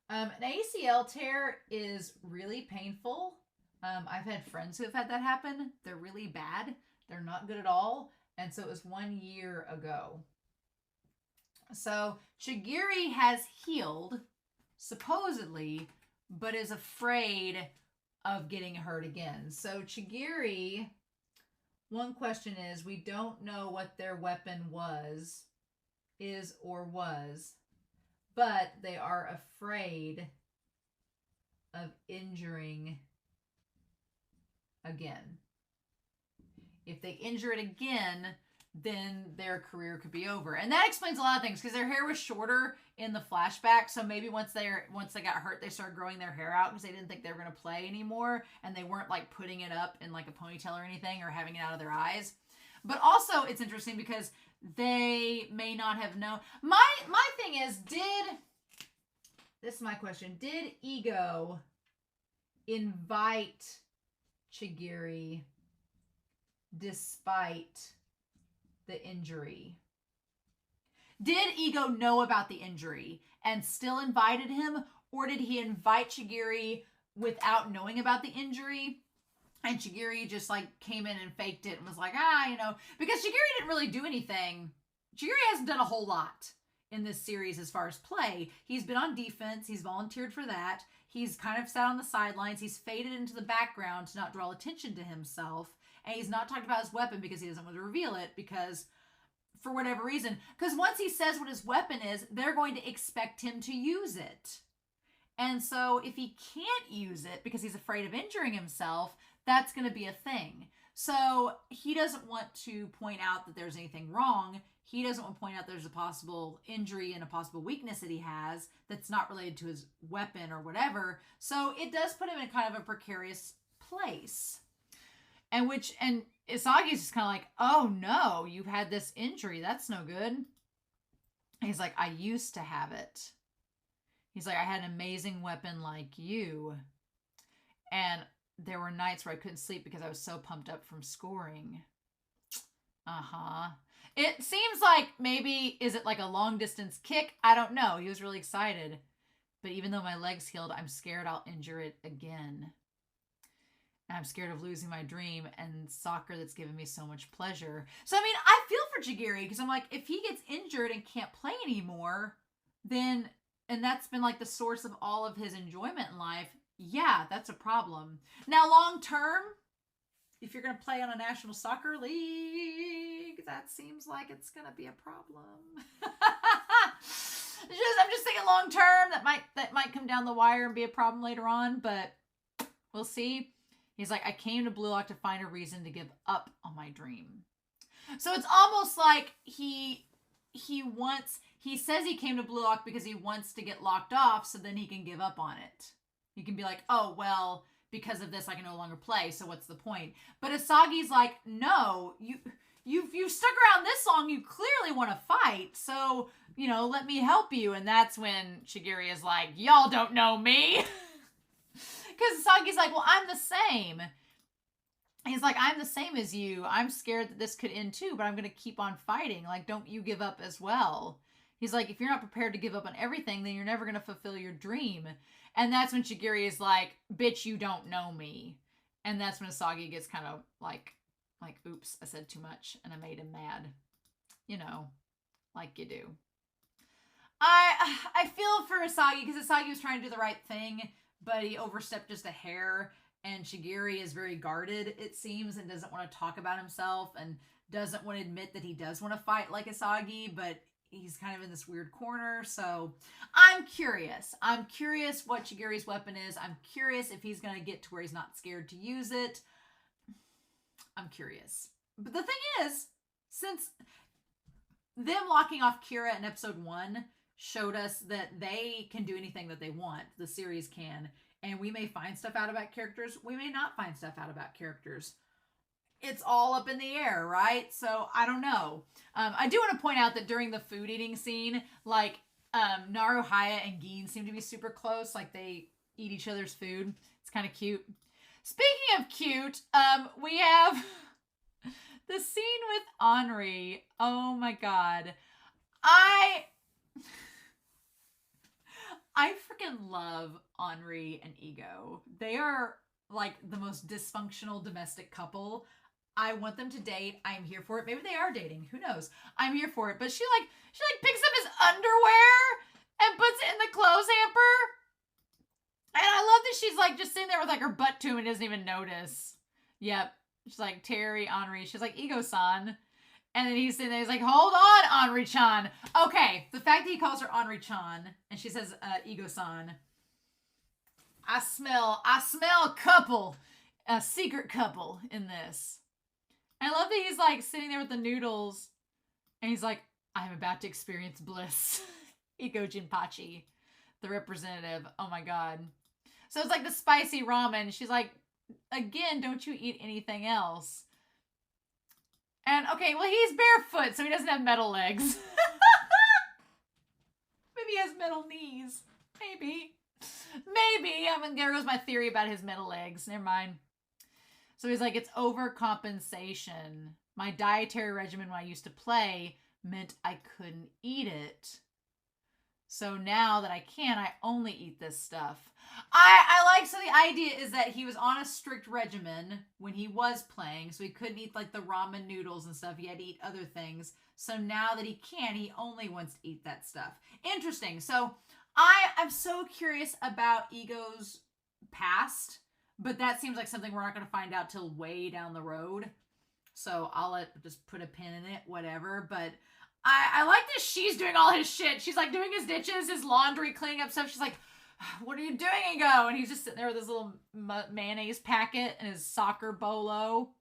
A: an ACL tear is really painful. I've had friends who have had that happen. They're really bad. They're not good at all. And so it was 1 year ago. So Chigiri has healed, supposedly, but is afraid of getting hurt again. So Chigiri, one question is, we don't know what their weapon is or was, but they are afraid of injuring again. If they injure it again, then their career could be over. And that explains a lot of things, because their hair was shorter in the flashback. So maybe once they got hurt, they started growing their hair out because they didn't think they were going to play anymore. And they weren't like putting it up in like a ponytail or anything or having it out of their eyes. But also it's interesting because they may not have known. My thing is, this is my question. Did Ego invite Chigiri despite the injury? Did Ego know about the injury and still invited him, or did he invite Chigiri without knowing about the injury, and Chigiri just like came in and faked it and was like, because Chigiri didn't really do anything. Chigiri hasn't done a whole lot in this series as far as play. He's been on defense. He's volunteered for that. He's kind of sat on the sidelines. He's faded into the background to not draw attention to himself. And he's not talked about his weapon because he doesn't want to reveal it, because for whatever reason. Because once he says what his weapon is, they're going to expect him to use it. And so if he can't use it because he's afraid of injuring himself, that's going to be a thing. So he doesn't want to point out that there's anything wrong. He doesn't want to point out there's a possible injury and a possible weakness that he has that's not related to his weapon or whatever. So it does put him in kind of a precarious place. And Isagi's just kind of like, oh no, you've had this injury. That's no good. And he's like, I used to have it. He's like, I had an amazing weapon like you. And there were nights where I couldn't sleep because I was so pumped up from scoring. It seems like maybe, is it like a long distance kick? I don't know. He was really excited. But even though my leg's healed, I'm scared I'll injure it again. And I'm scared of losing my dream and soccer that's given me so much pleasure. So, I mean, I feel for Chigiri because I'm like, if he gets injured and can't play anymore, then, and that's been like the source of all of his enjoyment in life, yeah, that's a problem. Now, long term, if you're going to play on a national soccer league, that seems like it's going to be a problem. I'm just thinking long term, that might come down the wire and be a problem later on, but we'll see. He's like, I came to Blue Lock to find a reason to give up on my dream. So it's almost like he says he came to Blue Lock because he wants to get locked off so then he can give up on it. He can be like, oh, well, because of this, I can no longer play, so what's the point? But Isagi's like, no, you've stuck around this long, you clearly want to fight, so, let me help you. And that's when Chigiri is like, y'all don't know me. Because Isagi's like, well, I'm the same. He's like, I'm the same as you. I'm scared that this could end too, but I'm going to keep on fighting. Like, don't you give up as well. He's like, if you're not prepared to give up on everything, then you're never going to fulfill your dream. And that's when Chigiri is like, bitch, you don't know me. And that's when Isagi gets kind of like, oops, I said too much and I made him mad. Like you do. I feel for Isagi because Isagi was trying to do the right thing, but he overstepped just a hair, and Chigiri is very guarded, it seems, and doesn't want to talk about himself and doesn't want to admit that he does want to fight like Isagi, but he's kind of in this weird corner. So I'm curious. I'm curious what Chigiri's weapon is. I'm curious if he's going to get to where he's not scared to use it. I'm curious. But the thing is, since them locking off Kira in episode 1 showed us that they can do anything that they want, the series can, and we may find stuff out about characters, we may not find stuff out about characters. It's all up in the air, right? So I don't know. I do want to point out that during the food eating scene, like Naruhaya and Gin seem to be super close, like they eat each other's food. It's kind of cute. Speaking of cute, we have the scene with Henri. Oh my god. I freaking love Henri and Ego. They are like the most dysfunctional domestic couple. I want them to date. I'm here for it. Maybe they are dating. Who knows? I'm here for it. But she picks up his underwear and puts it in the clothes hamper. And I love that she's like just sitting there with like her butt to him and doesn't even notice. Yep. She's like, Terry, Henri. She's like, Ego-san. And then he's sitting there, he's like, hold on, Henri-chan. Okay, the fact that he calls her Henri-chan and she says, Ego-san. I smell couple, a secret couple in this. I love that he's like sitting there with the noodles and he's like, I am about to experience bliss. Ego Jinpachi, the representative. Oh my god. So it's like the spicy ramen. She's like, again, don't you eat anything else? And okay, well, he's barefoot, so he doesn't have metal legs. Maybe he has metal knees. Maybe. I mean, there goes my theory about his metal legs. Never mind. So he's like, it's overcompensation. My dietary regimen when I used to play meant I couldn't eat it. So now that I can, I only eat this stuff. So the idea is that he was on a strict regimen when he was playing, so he couldn't eat like the ramen noodles and stuff. He had to eat other things. So now that he can, he only wants to eat that stuff. Interesting. So I'm so curious about Ego's past, but that seems like something we're not going to find out till way down the road. So I'll just put a pin in it, whatever. But I like that she's doing all his shit. She's like doing his dishes, his laundry, cleaning up stuff. She's like, what are you doing, Ego? And he's just sitting there with his little mayonnaise packet and his soccer bolo.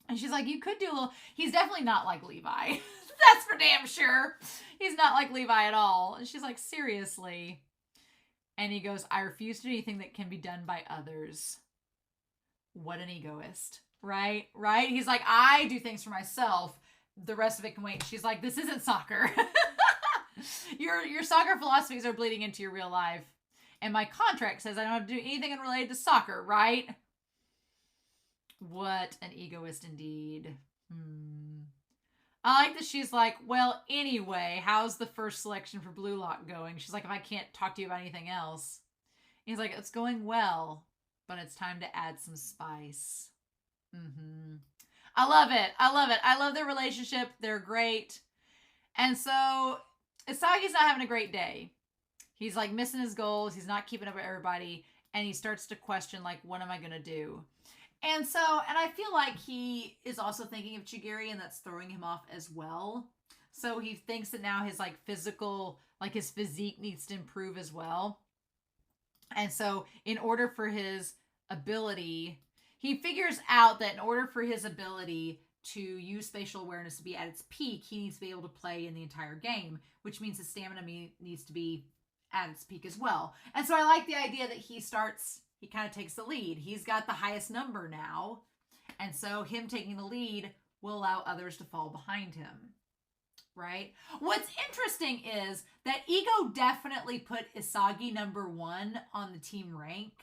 A: And she's like, you could do a little... He's definitely not like Levi. That's for damn sure. He's not like Levi at all. And she's like, seriously. And he goes, I refuse to do anything that can be done by others. What an egoist. Right? He's like, I do things for myself. The rest of it can wait. She's like, this isn't soccer. Your soccer philosophies are bleeding into your real life. And my contract says I don't have to do anything related to soccer, right? What an egoist indeed. I like that she's like, well, anyway, how's the first selection for Blue Lock going? She's like, if I can't talk to you about anything else. He's like, it's going well, but it's time to add some spice. I love it. I love it. I love their relationship. They're great. And so Isagi's not having a great day. He's like missing his goals. He's not keeping up with everybody. And he starts to question, like, what am I going to do? And I feel like he is also thinking of Chigiri, and that's throwing him off as well. So he thinks that now his like physical, like his physique needs to improve as well. And so in order for his ability, he figures out that in order for his ability to use spatial awareness to be at its peak, he needs to be able to play in the entire game, which means his stamina needs to be at its peak as well. And so I like the idea that he kind of takes the lead. He's got the highest number now. And so him taking the lead will allow others to fall behind him. Right? What's interesting is that Ego definitely put Isagi number 1 on the team rank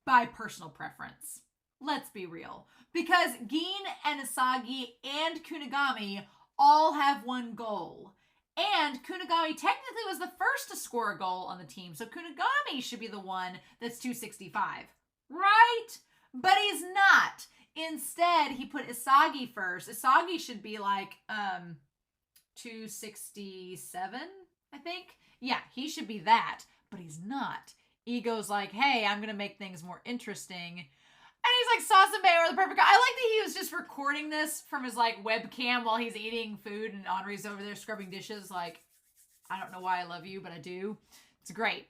A: by personal preference. Let's be real. Because Gin and Isagi and Kunigami all have one goal. And Kunigami technically was the first to score a goal on the team. So Kunigami should be the one that's 265. Right? But he's not. Instead, he put Isagi first. Isagi should be like 267, I think. Yeah, he should be that. But he's not. Ego's like, hey, I'm going to make things more interesting. And he's like, sauce and mayo are the perfect. I like that he was just recording this from his like webcam while he's eating food, and Henri's over there scrubbing dishes. Like, I don't know why I love you, but I do. It's great.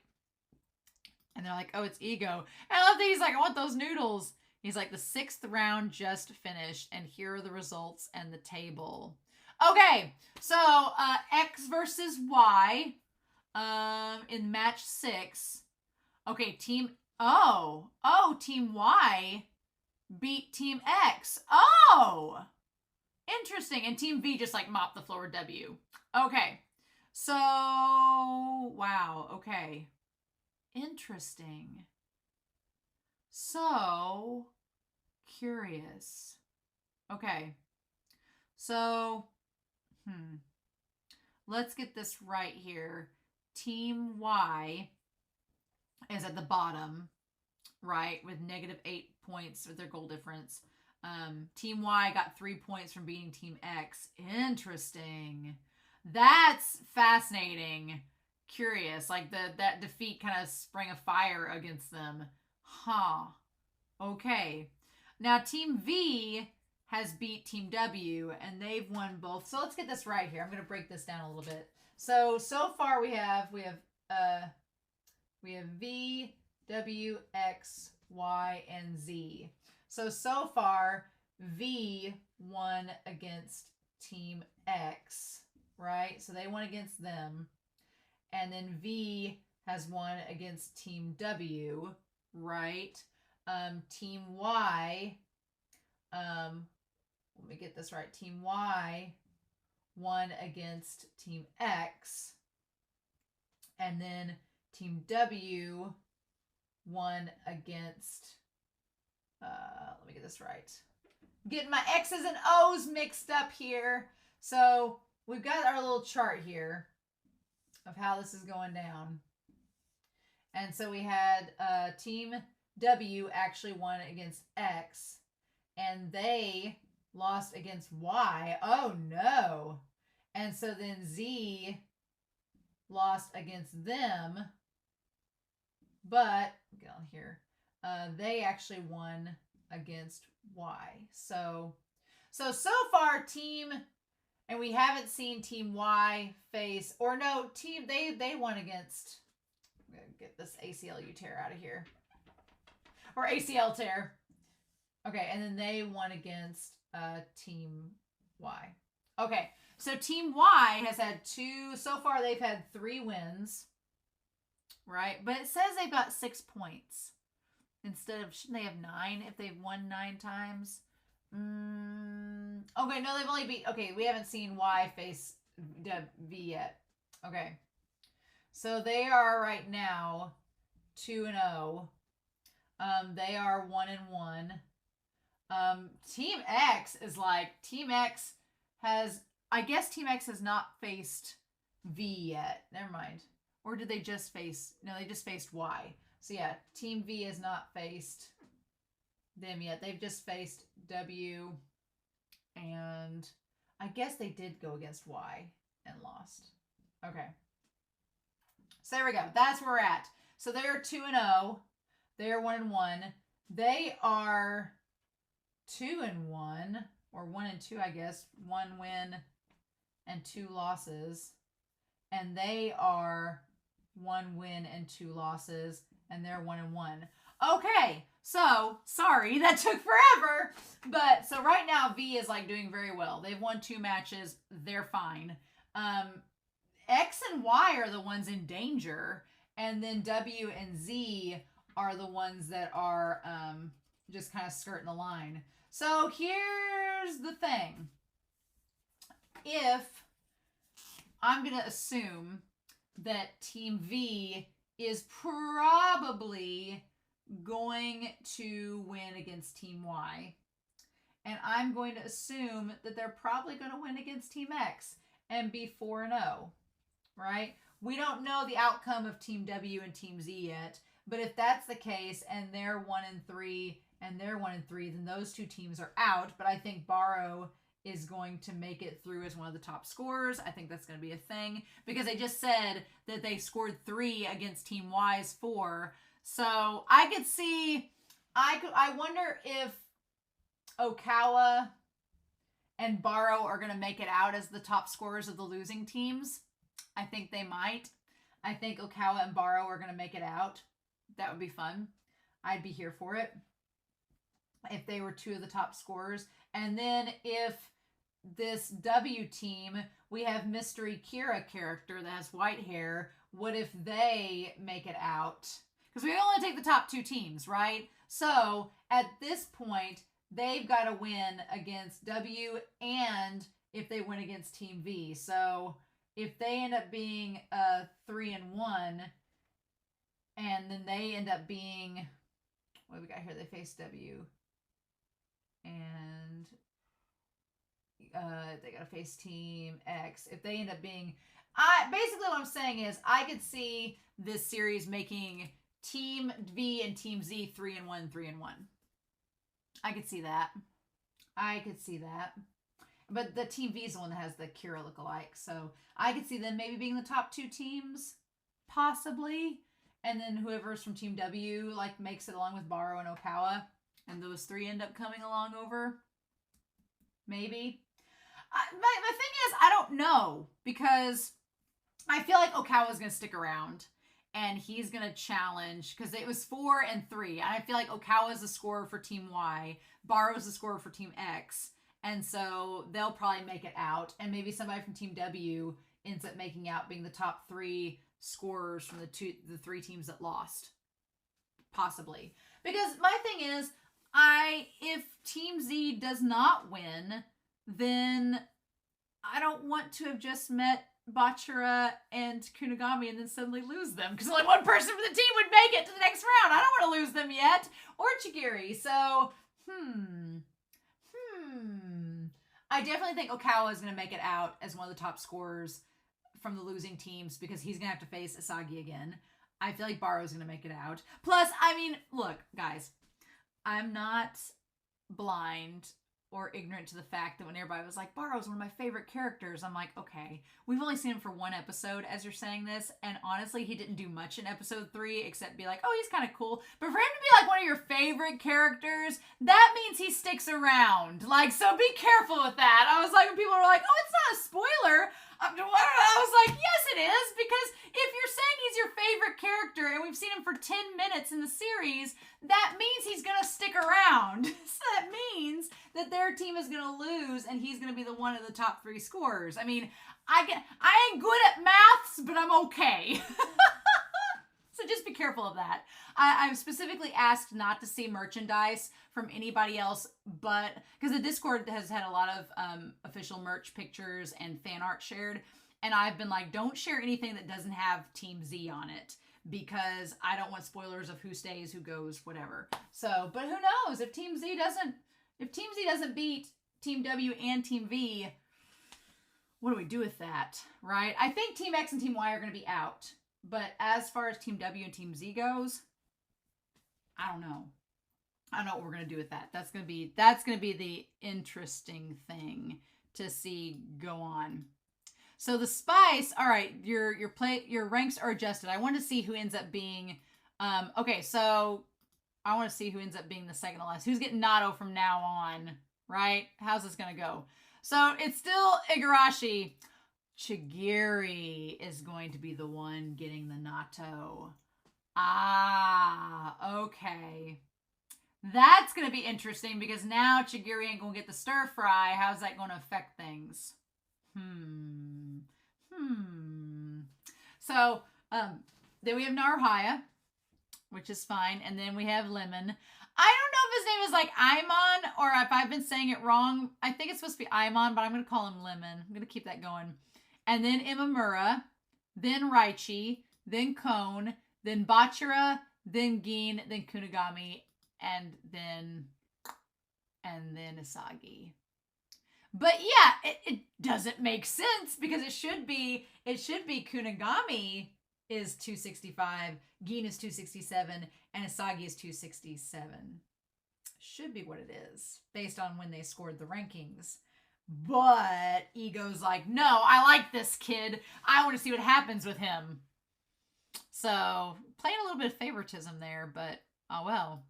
A: And they're like, oh, it's Ego. And I love that he's like, I want those noodles. He's like, the 6th round just finished, and here are the results and the table. Okay, so X versus Y in match 6. Okay, team Team Y beat Team X. Oh, interesting. And Team V just like mopped the floor with W. Okay, so wow. Okay, interesting. So curious. Okay, so let's get this right here. Team Y is at the bottom, right, with -8 points with their goal difference. Team Y got 3 points from beating Team X. Interesting. That's fascinating. Curious. Like that defeat kind of sprang a fire against them. Huh. Okay. Now Team V has beat Team W, and they've won both. So let's get this right here. I'm going to break this down a little bit. So far we have V, W, X, Y, and Z. So far, V won against Team X, right? So they won against them. And then V has won against Team W, right? Team Y, let me get this right. Team Y won against Team X. And then Team W won against, let me get this right. Getting my X's and O's mixed up here. So we've got our little chart here of how this is going down. And so we had Team W actually won against X, and they lost against Y. Oh no. And so then Z lost against them, but get on here. They actually won against Y. So far team, and we haven't seen Team Y face, or no, team, they won against, I'm gonna get this ACLU tear out of here, or ACL tear. Okay, and then they won against Team Y. Okay, so Team Y has had so far they've had 3 wins, right? But it says they've got 6 points. Instead of, shouldn't they have 9 if they've won 9 times? Okay, no, they've only beat, okay, we haven't seen Y face V yet. Okay, so they are right now 2-0. They are 1-1. Team X is like, Team X has, I guess Team X has not faced V yet. Never mind. Or did they just face, no, they just faced Y. So yeah, Team V has not faced them yet. They've just faced W, and I guess they did go against Y and lost. Okay. So there we go. That's where we're at. So they're 2-0. They're 1-1. They are 2-1, or 1-2, I guess. 1 win and 2 losses. And they are 1 win and 2 losses, and they're 1-1. Okay, so sorry that took forever, but so right now V is like doing very well. They've won 2 matches. They're fine. X and Y are the ones in danger, and then W and Z are the ones that are just kind of skirting the line. So here's the thing. If I'm going to assume that Team V is probably going to win against Team Y, and I'm going to assume that they're probably going to win against Team X and be 4-0, right? We don't know the outcome of Team W and Team Z yet, but if that's the case and they're 1-3 and they're 1-3, then those 2 teams are out. But I think Borrow is going to make it through as one of the top scorers. I think that's going to be a thing because they just said that they scored 3 against Team Y's 4. So I could see, I wonder if Okawa and Borrow are going to make it out as the top scorers of the losing teams. I think they might. I think Okawa and Borrow are going to make it out. That would be fun. I'd be here for it if they were 2 of the top scorers. And then if this W team, we have Mystery Kira character that has white hair. What if they make it out? Because we only take the top 2 teams, right? So at this point, they've got to win against W, and if they win against Team V. So if they end up being 3-1, and then they end up being, what do we got here? They face W, and they got to face Team X. If they end up being, basically what I'm saying is I could see this series making Team V and Team Z 3-1, 3-1. I could see that. But the Team V is the one that has the Kira lookalike. So I could see them maybe being the top 2 teams, possibly. And then whoever's from Team W like makes it along with Borrow and Okawa. And those 3 end up coming along over. Maybe. My thing is, I don't know. Because I feel like Okawa's going to stick around. And he's going to challenge, because it was 4-3. And I feel like Okawa's the scorer for Team Y. Borrow's the scorer for Team X. And so they'll probably make it out. And maybe somebody from Team W ends up making out, being the top 3 scorers from the 3 teams that lost. Possibly. Because my thing is, if Team Z does not win, then I don't want to have just met Bachara and Kunigami and then suddenly lose them, because only one person from the team would make it to the next round. I don't want to lose them yet, or Chigiri. So I definitely think Okawa is going to make it out as one of the top scorers from the losing teams, because he's going to have to face Isagi again. I feel like Barrow's going to make it out. Plus, I mean, look, guys, I'm not blind or ignorant to the fact that when everybody was like, Barrow's one of my favorite characters, I'm like, okay, we've only seen him for 1 episode as you're saying this, and honestly, he didn't do much in episode 3 except be like, oh, he's kind of cool. But for him to be like one of your favorite characters, that means he sticks around. Like, so be careful with that. I was like, when people were like, oh, it's not a spoiler, I was like, yes, it is, because if you're saying he's your favorite character and we've seen him for 10 minutes in the series, that means he's going to stick around. So that means that their team is going to lose and he's going to be the one of the top 3 scorers. I mean, I ain't good at maths, but I'm okay. So just be careful of that. I'm specifically asked not to see merchandise from anybody else, but because the Discord has had a lot of official merch pictures and fan art shared, and I've been like, don't share anything that doesn't have Team Z on it, because I don't want spoilers of who stays, who goes, whatever. So, but who knows, if Team Z doesn't beat Team W and Team V, what do we do with that, right? I think Team X and Team Y are going to be out. But as far as Team W and Team Z goes, I don't know. I don't know what we're gonna do with that. That's gonna be the interesting thing to see go on. So the spice, all right, your ranks are adjusted. I want to see who ends up being okay, so I want to see who ends up being the second to last. Who's getting natto from now on, right? How's this gonna go? So it's still Igarashi. Chigiri is going to be the one getting the natto. Ah, okay. That's going to be interesting because now Chigiri ain't going to get the stir fry. How's that going to affect things? So, then we have Naruhaya, which is fine. And then we have Lemon. I don't know if his name is like Aimon or if I've been saying it wrong. I think it's supposed to be Aimon, but I'm going to call him Lemon. I'm going to keep that going. And then Imamura, then Raichi, then Kone, then Bachira, then Gin, then Kunigami, and then Isagi. But yeah, it doesn't make sense because it should be Kunigami is 265, Gin is 267, and Isagi is 267. Should be what it is based on when they scored the rankings. But Ego's like, no, I like this kid. I want to see what happens with him. So playing a little bit of favoritism there, but oh well.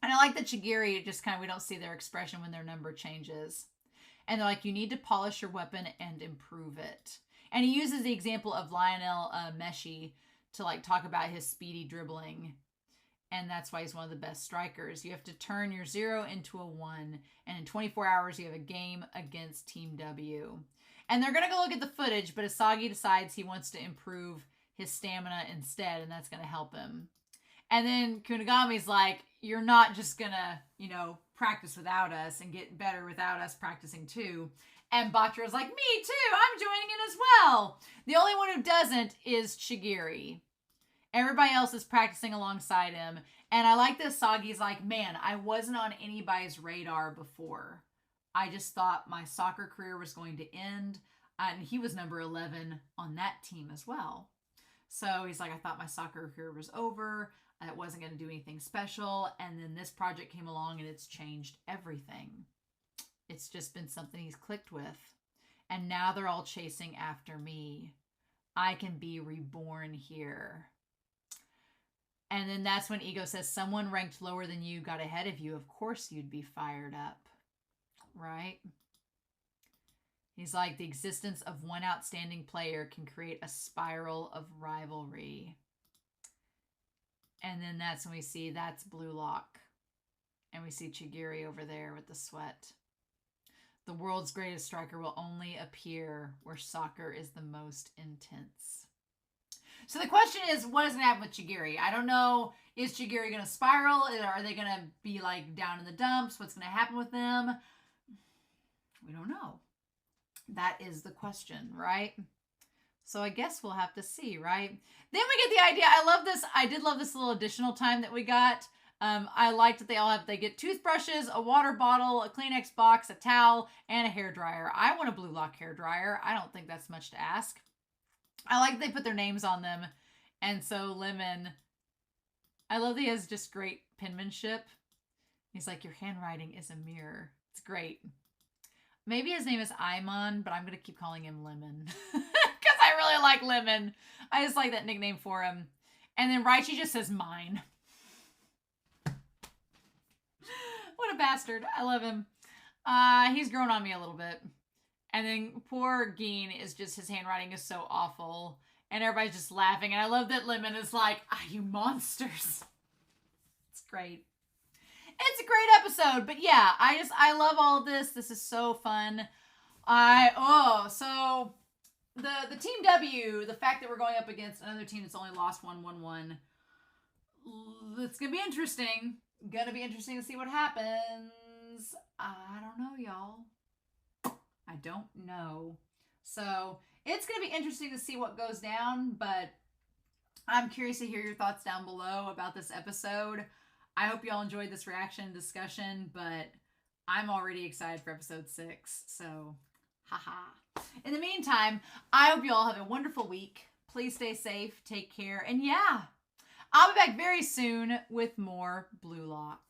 A: And I like that Chigiri just kind of, we don't see their expression when their number changes. And they're like, you need to polish your weapon and improve it. And he uses the example of Lionel Messi to like talk about his speedy dribbling. And that's why he's one of the best strikers. You have to turn your 0 into a 1. And in 24 hours, you have a game against Team W. And they're going to go look at the footage, but Isagi decides he wants to improve his stamina instead, and that's going to help him. And then Kunigami's like, you're not just going to, practice without us and get better without us practicing too. And Bachira's like, me too, I'm joining in as well. The only one who doesn't is Chigiri. Everybody else is practicing alongside him. And I like that Isagi's like, man, I wasn't on anybody's radar before. I just thought my soccer career was going to end. And he was number 11 on that team as well. So he's like, I thought my soccer career was over. It wasn't going to do anything special. And then this project came along and it's changed everything. It's just been something he's clicked with. And now they're all chasing after me. I can be reborn here. And then that's when Ego says, someone ranked lower than you got ahead of you. Of course you'd be fired up. Right? He's like, the existence of one outstanding player can create a spiral of rivalry. And then that's when we see that's Blue Lock. And we see Chigiri over there with the sweat. The world's greatest striker will only appear where soccer is the most intense. So the question is, what is going to happen with Chigiri? I don't know. Is Chigiri going to spiral? Are they going to be like down in the dumps? What's going to happen with them? We don't know. That is the question, right? So I guess we'll have to see, right? Then we get the idea. I love this. I did love this little additional time that we got. I liked that they get toothbrushes, a water bottle, a Kleenex box, a towel, and a hairdryer. I want a Blue Lock hairdryer. I don't think that's much to ask. I like they put their names on them. And so Lemon, I love that he has just great penmanship. He's like, your handwriting is a mirror. It's great. Maybe his name is Aimon, but I'm going to keep calling him Lemon. Because I really like Lemon. I just like that nickname for him. And then Raichi just says mine. What a bastard. I love him. He's grown on me a little bit. And then poor Gin is just, his handwriting is so awful. And everybody's just laughing. And I love that Lemon is like, you monsters. It's great. It's a great episode. But yeah, I love all of this. This is so fun. So the Team W, the fact that we're going up against another team that's only lost 1-1-1, it's going to be interesting. Gonna be interesting to see what happens. I don't know, y'all. I don't know. So it's gonna be interesting to see what goes down, but I'm curious to hear your thoughts down below about this episode. I hope y'all enjoyed this reaction discussion, but I'm already excited for episode 6. So, haha. In the meantime, I hope you all have a wonderful week. Please stay safe, take care, and yeah, I'll be back very soon with more Blue Lock.